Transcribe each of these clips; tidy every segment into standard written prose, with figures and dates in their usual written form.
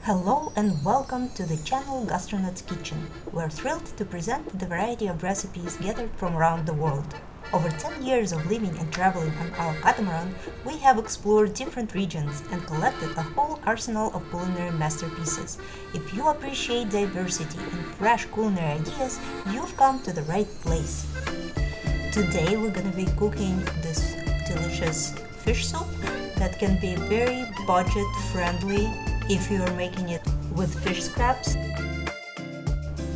Hello and welcome to the channel Gastronauts Kitchen. We're thrilled to present the variety of recipes gathered from around the world. Over 10 years of living and traveling on our catamaran, we have explored different regions and collected a whole arsenal of culinary masterpieces. If you appreciate diversity and fresh culinary ideas, you've come to the right place. Today we're going to be cooking this delicious fish soup that can be very budget friendly if you are making it with fish scraps,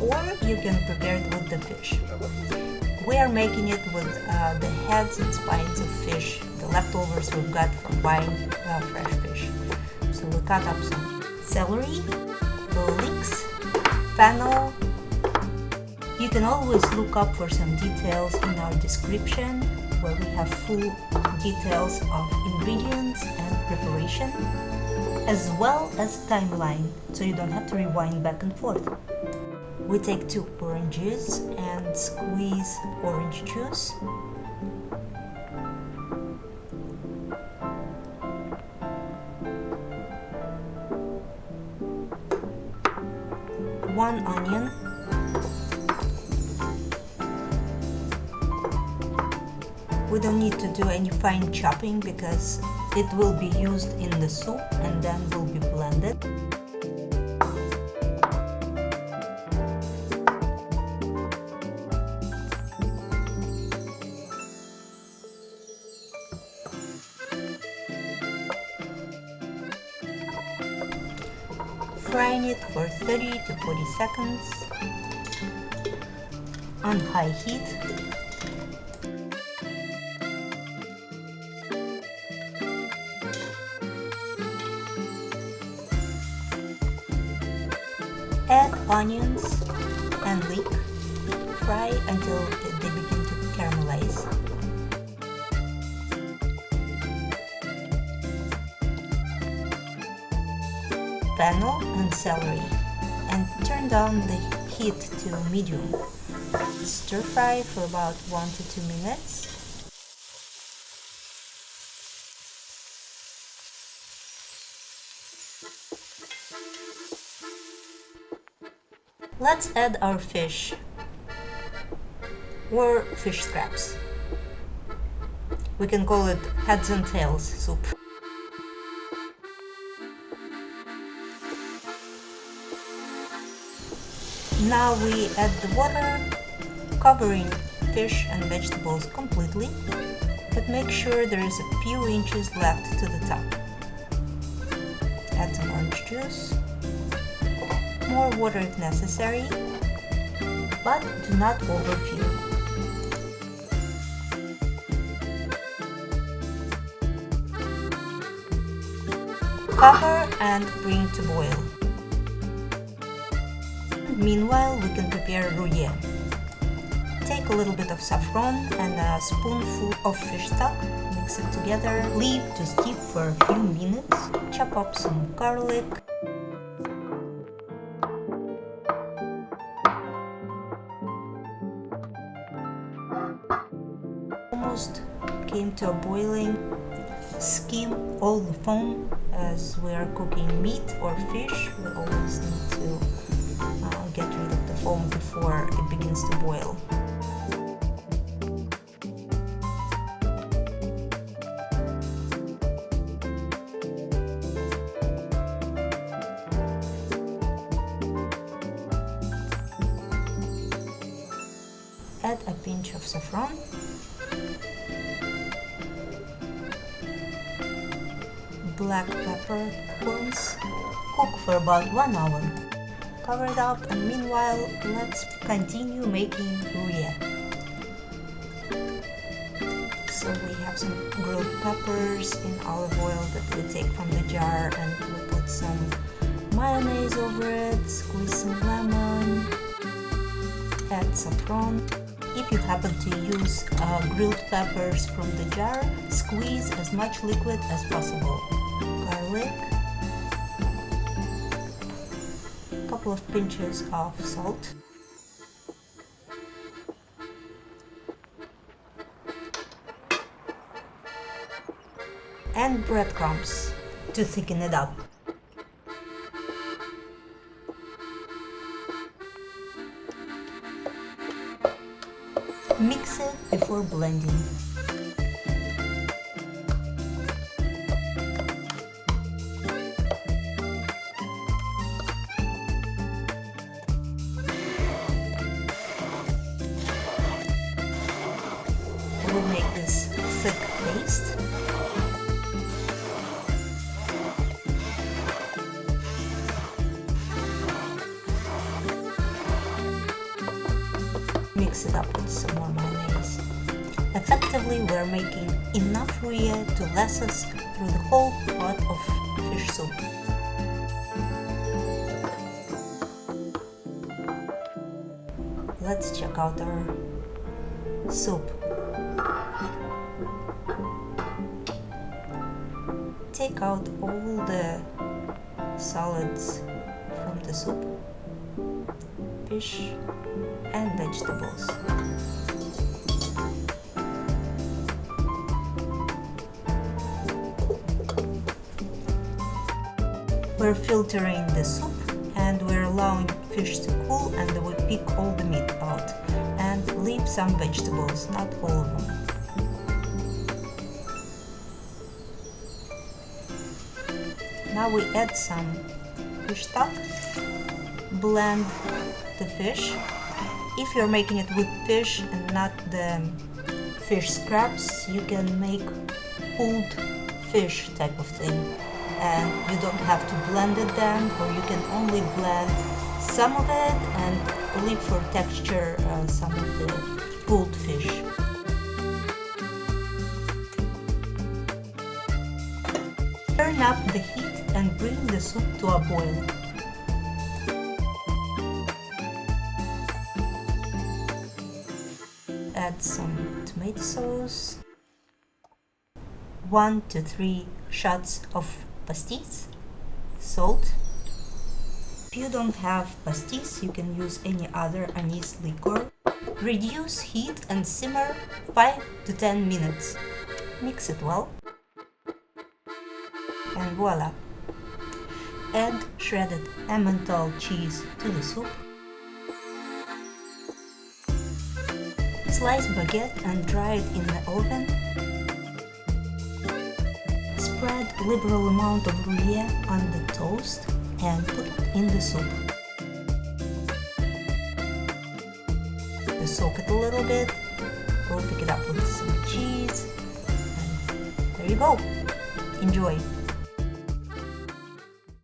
or you can prepare it with the fish. We are making it with the heads and spines of fish, the leftovers we've got from buying fresh fish. So we cut up some celery, the leeks, fennel. You can always look up for some details in our description, where we have full details of ingredients and preparation, as well as timeline, so you don't have to rewind back and forth. We take 2 oranges and squeeze orange juice. One onion. We don't need to do any fine chopping because it will be used in the soup and then will be blended. Frying it for 30 to 40 seconds on high heat. Add onions and leek. Fry until they begin to caramelize. Fennel and celery, and turn down the heat to medium. Stir fry for about 1 to 2 minutes. Let's add our fish or fish scraps. We can call it heads and tails soup. Now we add the water, covering fish and vegetables completely, but make sure there is a few inches left to the top. Add some orange juice. More water if necessary, but do not overfill. Cover and bring to boil. Meanwhile, we can prepare rouille. Take a little bit of saffron and a spoonful of fish stock, mix it together, leave to steep for a few minutes, chop up some garlic, almost came to a boiling. Skim all the foam. As we are cooking meat or fish, we always need to get rid of the foam before it begins to boil. Add a pinch of saffron. Black peppercorns. Cook for about 1 hour. Cover it up, and meanwhile let's continue making rouille. So we have some grilled peppers in olive oil that we take from the jar, and we put some mayonnaise over it, squeeze some lemon, add saffron. If you happen to use grilled peppers from the jar, squeeze as much liquid as possible. Garlic, a couple of pinches of salt, and breadcrumbs to thicken it up. Mix it before blending. We'll make this thick paste. Mix it up with some more mayonnaise. Effectively, we're making enough rouille to last us through the whole pot of fish soup. Let's check out our soup. Take out all the solids from the soup, fish and vegetables. We're filtering the soup and we're allowing fish to cool, and we pick all the meat out and leave some vegetables, not all of them. Now we add some fish stock, blend the fish. If you're making it with fish and not the fish scraps, you can make pulled fish type of thing, and you don't have to blend it then, or you can only blend some of it and leave for texture some of the pulled fish. Turn up the heat and bring the soup to a boil. Add some tomato sauce, 1 to 3 shots of pastis, salt. If you don't have pastis, you can use any other anise liquor. Reduce heat and simmer 5 to 10 minutes. Mix it well. And voila! Add shredded Emmental cheese to the soup. Slice baguette and dry it in the oven. Spread liberal amount of rouille on the toast and put it in the soup. Soak it a little bit. We'll pick it up with some cheese. And there you go. Enjoy!